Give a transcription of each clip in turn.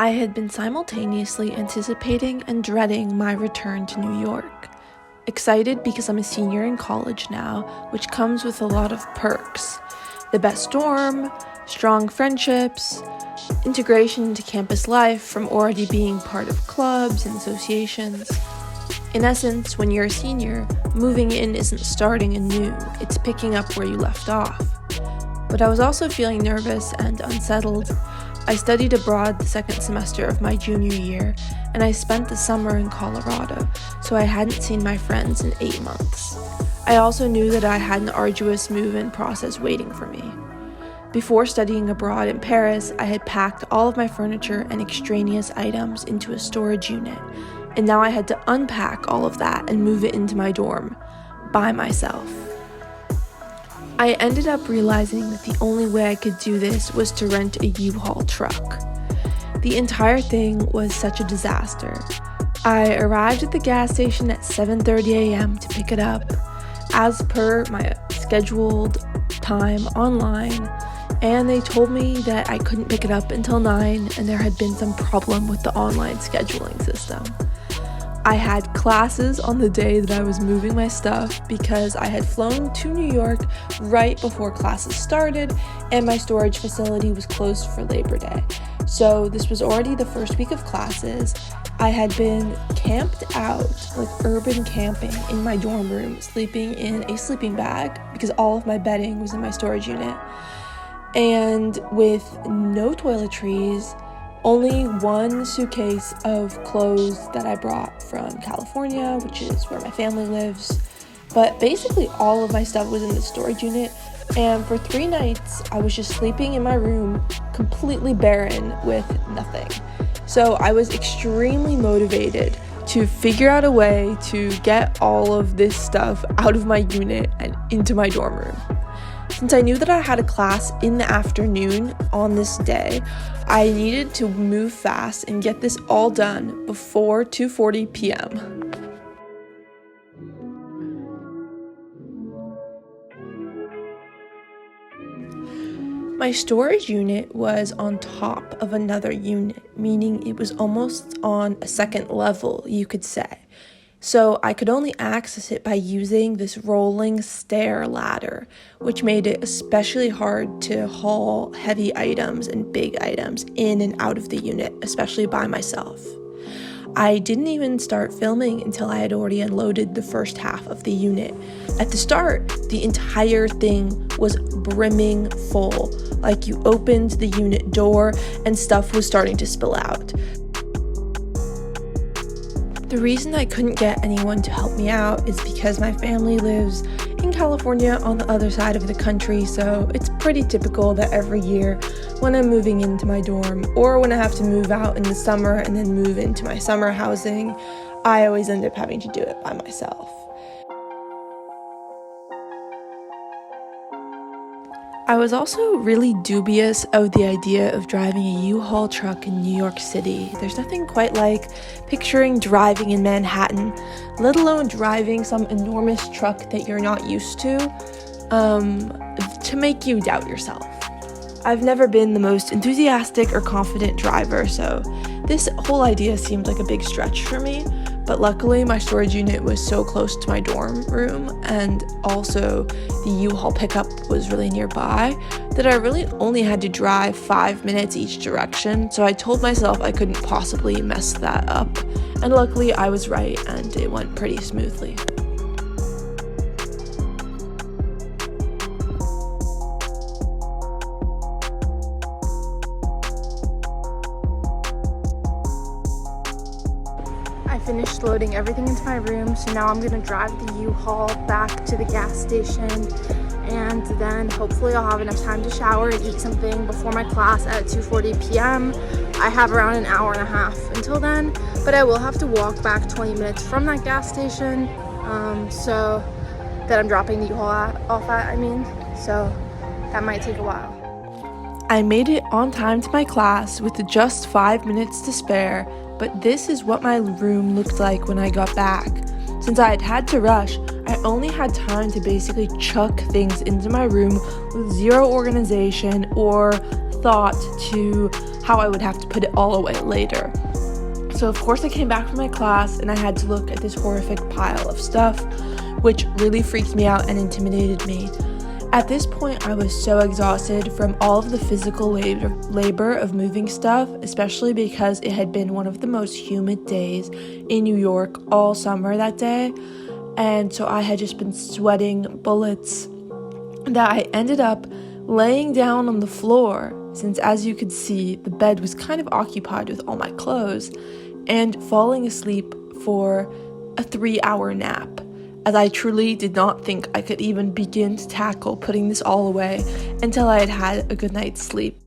I had been simultaneously anticipating and dreading my return to New York. Excited because I'm a senior in college now, which comes with a lot of perks. The best dorm, strong friendships, integration into campus life from already being part of clubs and associations. In essence, when you're a senior, moving in isn't starting anew, it's picking up where you left off. But I was also feeling nervous and unsettled. I studied abroad the second semester of my junior year, and I spent the summer in Colorado, so I hadn't seen my friends in 8 months. I also knew that I had an arduous move-in process waiting for me. Before studying abroad in Paris, I had packed all of my furniture and extraneous items into a storage unit, and now I had to unpack all of that and move it into my dorm, by myself. I ended up realizing that the only way I could do this was to rent a U-Haul truck. The entire thing was such a disaster. I arrived at the gas station at 7:30 a.m. to pick it up, as per my scheduled time online, and they told me that I couldn't pick it up until 9 and there had been some problem with the online scheduling system. I had classes on the day that I was moving my stuff because I had flown to New York right before classes started and my storage facility was closed for Labor Day. So this was already the first week of classes. I had been camped out, like urban camping, in my dorm room, sleeping in a sleeping bag because all of my bedding was in my storage unit. And with no toiletries, only one suitcase of clothes that I brought from California, which is where my family lives. But basically all of my stuff was in the storage unit, and for 3 nights I was just sleeping in my room, completely barren with nothing. So I was extremely motivated to figure out a way to get all of this stuff out of my unit and into my dorm room. Since I knew that I had a class in the afternoon on this day, I needed to move fast and get this all done before 2:40 p.m. My storage unit was on top of another unit, meaning it was almost on a second level, you could say. So I could only access it by using this rolling stair ladder, which made it especially hard to haul heavy items and big items in and out of the unit, especially by myself. I didn't even start filming until I had already unloaded the first half of the unit. At the start, the entire thing was brimming full, like you opened the unit door and stuff was starting to spill out. The reason I couldn't get anyone to help me out is because my family lives in California on the other side of the country, so it's pretty typical that every year when I'm moving into my dorm or when I have to move out in the summer and then move into my summer housing, I always end up having to do it by myself. I was also really dubious of the idea of driving a U-Haul truck in New York City. There's nothing quite like picturing driving in Manhattan, let alone driving some enormous truck that you're not used to make you doubt yourself. I've never been the most enthusiastic or confident driver, so this whole idea seemed like a big stretch for me. But luckily, my storage unit was so close to my dorm room, and also the U-Haul pickup was really nearby, that I really only had to drive 5 minutes each direction, so I told myself I couldn't possibly mess that up, and luckily I was right, and it went pretty smoothly. I finished loading everything into my room, so now I'm gonna drive the U-Haul back to the gas station, and then hopefully I'll have enough time to shower and eat something before my class at 2:40 p.m. I have around an hour and a half until then, but I will have to walk back 20 minutes from that gas station, so that I'm dropping the U-Haul off at, so that might take a while. I made it on time to my class with just 5 minutes to spare, but this is what my room looked like when I got back. Since I had to rush, I only had time to basically chuck things into my room with zero organization or thought to how I would have to put it all away later. So of course I came back from my class and I had to look at this horrific pile of stuff, which really freaked me out and intimidated me. At this point, I was so exhausted from all of the physical labor of moving stuff, especially because it had been one of the most humid days in New York all summer that day. And so I had just been sweating bullets that I ended up laying down on the floor, since as you could see, the bed was kind of occupied with all my clothes, and falling asleep for a 3-hour nap, as I truly did not think I could even begin to tackle putting this all away until I had had a good night's sleep.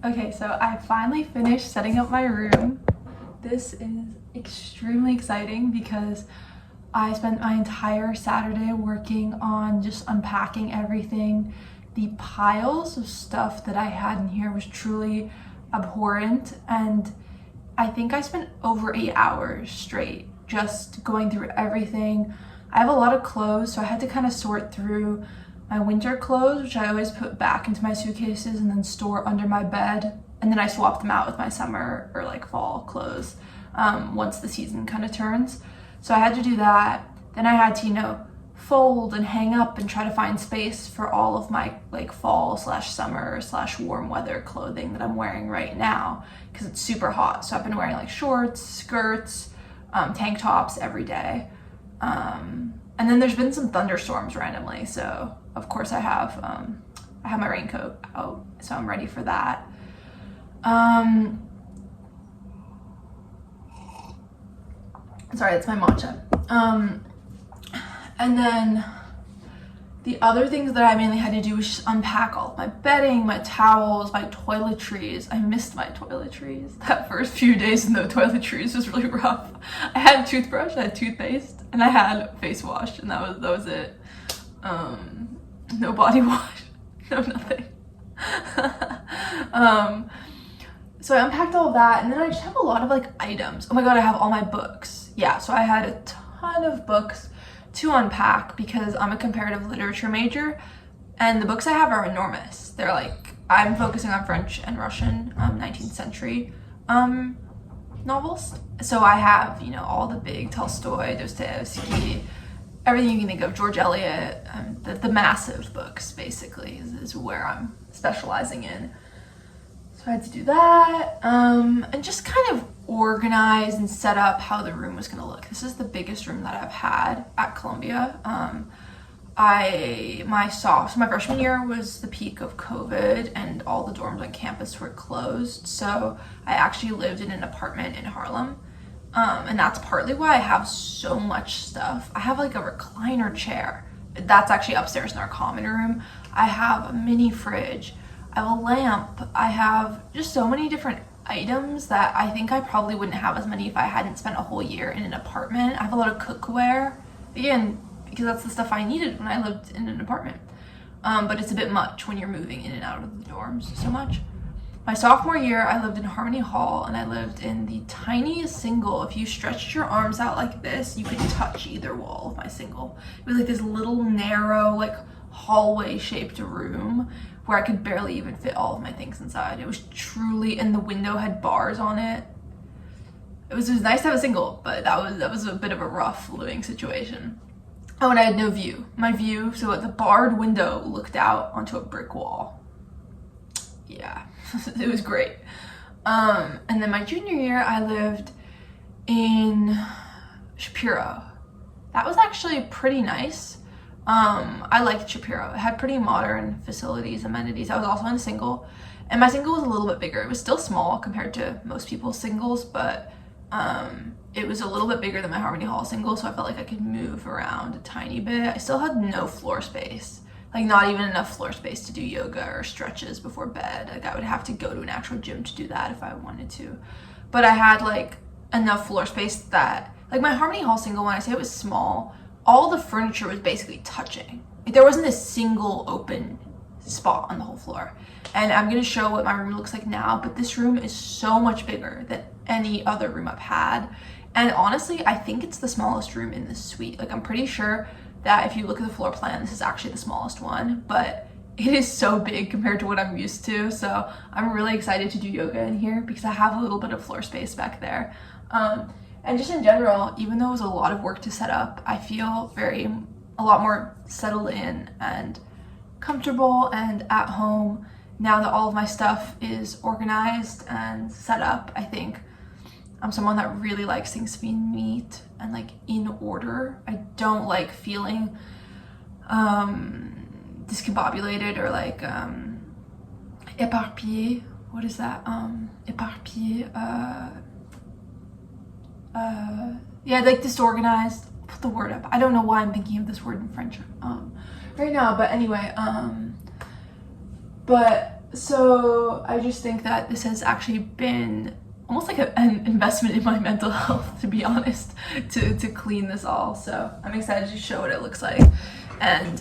Okay, so I finally finished setting up my room. This is extremely exciting because I spent my entire Saturday working on just unpacking everything. The piles of stuff that I had in here was truly abhorrent, and I think I spent over 8 hours straight just going through everything. I have a lot of clothes, so I had to kind of sort through my winter clothes, which I always put back into my suitcases and then store under my bed. And then I swapped them out with my summer or like fall clothes once the season kind of turns. So I had to do that. Then I had to, fold and hang up and try to find space for all of my like fall / summer / warm weather clothing that I'm wearing right now because it's super hot. So I've been wearing like shorts, skirts, tank tops every day. And then there's been some thunderstorms randomly, so of course I have my raincoat out, so I'm ready for that. Sorry, that's my matcha. And then the other things that I mainly had to do was just unpack all of my bedding, my towels, my toiletries. I missed my toiletries. That first few days in the toiletries was really rough. I had a toothbrush, I had toothpaste, and I had face wash, and that was it. No body wash, no nothing. So I unpacked all of that, and then I just have a lot of like items. Oh my god, I have all my books. Yeah, so I had a ton of books to unpack because I'm a comparative literature major, and the books I have are enormous. They're like, I'm focusing on French and Russian 19th century novels. So I have, all the big Tolstoy, Dostoevsky, everything you can think of, George Eliot, the massive books basically is where I'm specializing in. So I had to do that, and just kind of organize and set up how the room was gonna look. This is the biggest room that I've had at Columbia. My freshman year was the peak of COVID and all the dorms on campus were closed. So I actually lived in an apartment in Harlem. And that's partly why I have so much stuff. I have like a recliner chair. That's actually upstairs in our common room. I have a mini fridge. I have a lamp. I have just so many different items that I think I probably wouldn't have as many if I hadn't spent a whole year in an apartment. I have a lot of cookware, again, because that's the stuff I needed when I lived in an apartment. But it's a bit much when you're moving in and out of the dorms so much. My sophomore year, I lived in Harmony Hall, and I lived in the tiniest single. If you stretched your arms out like this, you could touch either wall of my single. It was like this little narrow, like hallway shaped room where I could barely even fit all of my things inside. It was truly, and the window had bars on it. It was nice to have a single, but that was a bit of a rough living situation. Oh, and I had no view. My view, so the barred window looked out onto a brick wall. Yeah, it was great. And then my junior year, I lived in Shapiro. That was actually pretty nice. I liked Shapiro. It had pretty modern facilities, amenities. I was also in a single, and my single was a little bit bigger. It was still small compared to most people's singles, but it was a little bit bigger than my Harmony Hall single, so I felt like I could move around a tiny bit. I still had no floor space, like not even enough floor space to do yoga or stretches before bed. Like I would have to go to an actual gym to do that if I wanted to. But I had like enough floor space that, like my Harmony Hall single, when I say it was small, all the furniture was basically touching. Like there wasn't a single open spot on the whole floor. And I'm gonna show what my room looks like now, but this room is so much bigger than any other room I've had. And honestly, I think it's the smallest room in this suite. Like I'm pretty sure that if you look at the floor plan, this is actually the smallest one, but it is so big compared to what I'm used to. So I'm really excited to do yoga in here because I have a little bit of floor space back there. And just in general, even though it was a lot of work to set up, I feel a lot more settled in and comfortable and at home now that all of my stuff is organized and set up. I think I'm someone that really likes things to be neat and like in order. I don't like feeling discombobulated or like éparpillé. What is that? Éparpillé. Yeah, like disorganized. I'll put the word up. I don't know why I'm thinking of this word in French right now, but anyway, but so I just think that this has actually been almost like an investment in my mental health, to be honest, to clean this all. So I'm excited to show what it looks like, and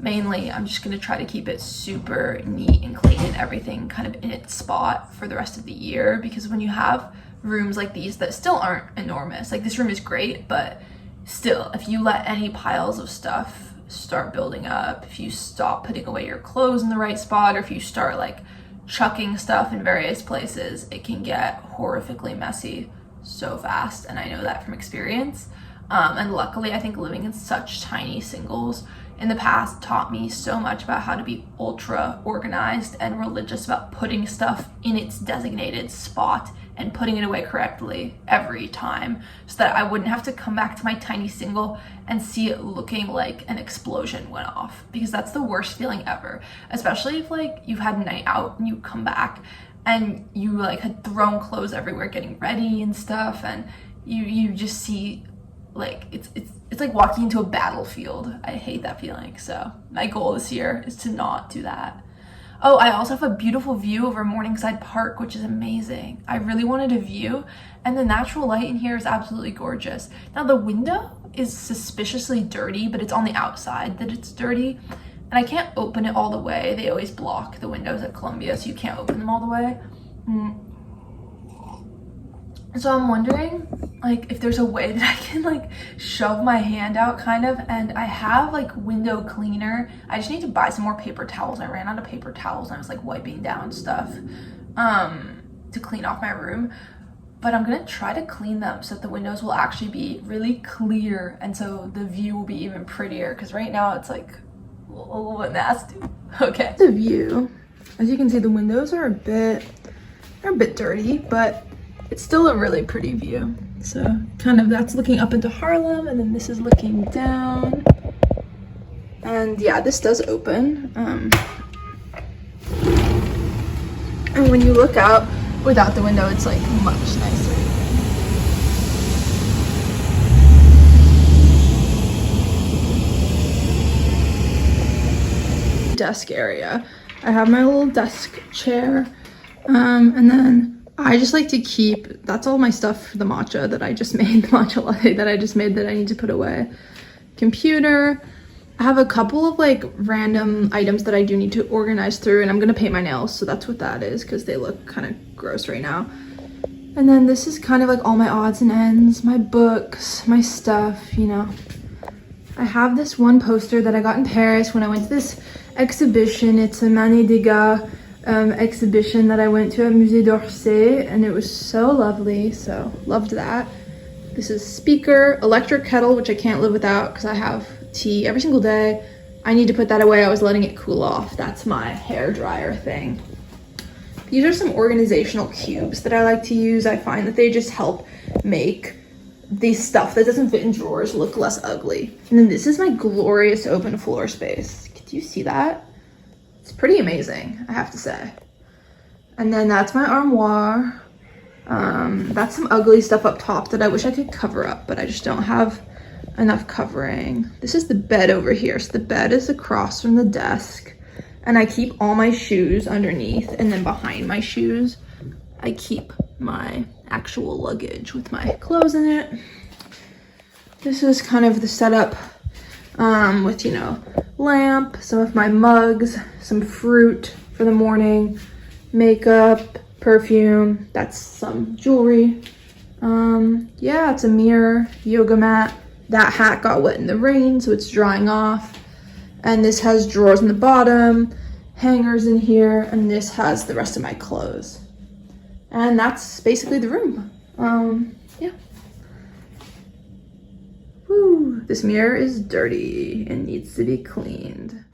mainly I'm just gonna try to keep it super neat and clean and everything kind of in its spot for the rest of the year, because when you have rooms like these that still aren't enormous, like this room is great, but still, if you let any piles of stuff start building up, if you stop putting away your clothes in the right spot, or if you start like chucking stuff in various places, it can get horrifically messy so fast, and I know that from experience. And luckily, I think living in such tiny singles in the past taught me so much about how to be ultra organized and religious about putting stuff in its designated spot and putting it away correctly every time, so that I wouldn't have to come back to my tiny single and see it looking like an explosion went off, because that's the worst feeling ever, especially if like you've had a night out and you come back and you like had thrown clothes everywhere getting ready and stuff, and you just see like it's like walking into a battlefield. I hate that feeling. So my goal this year is to not do that. Oh, I also have a beautiful view over Morningside Park, which is amazing. I really wanted a view, and the natural light in here is absolutely gorgeous. Now the window is suspiciously dirty, but it's on the outside that it's dirty, and I can't open it all the way. They always block the windows at Columbia, so you can't open them all the way. So I'm wondering like if there's a way that I can like shove my hand out kind of, and I have like window cleaner. I just need to buy some more paper towels. I ran out of paper towels and I was like wiping down stuff to clean off my room, but I'm gonna try to clean them so that the windows will actually be really clear, and so the view will be even prettier, because right now it's like a little bit nasty. Okay, the view, as you can see, the windows are a bit dirty, but it's still a really pretty view. So kind of that's looking up into Harlem, and then this is looking down. And yeah, this does open. And when you look out without the window, it's like much nicer. Desk area. I have my little desk chair, and then I just like to keep, that's all my stuff for the matcha that I just made, the matcha latte that I just made that I need to put away. Computer. I have a couple of like random items that I do need to organize through, and I'm gonna paint my nails, so that's what that is, because they look kind of gross right now. And then this is kind of like all my odds and ends, my books, my stuff, you know. I have this one poster that I got in Paris when I went to this exhibition. It's a Manet Degas exhibition that I went to at Musée d'Orsay, and it was so lovely, so loved that. This is speaker, electric kettle, which I can't live without because I have tea every single day. I need to put that away. I was letting it cool off. That's my hair dryer thing. These are some organizational cubes that I like to use. I find that they just help make the stuff that doesn't fit in drawers look less ugly. And then this is my glorious open floor space. Do you see that? It's pretty amazing, I have to say. And then that's my armoire. That's some ugly stuff up top that I wish I could cover up, but I just don't have enough covering. This is the bed over here. So the bed is across from the desk, and I keep all my shoes underneath, and then behind my shoes, I keep my actual luggage with my clothes in it. This is kind of the setup with, you know, lamp, some of my mugs, some fruit for the morning, makeup, perfume, that's some jewelry. Yeah, it's a mirror, yoga mat. That hat got wet in the rain, so it's drying off. And this has drawers in the bottom, hangers in here, and this has the rest of my clothes. And that's basically the room. Yeah. Woo, this mirror is dirty and needs to be cleaned.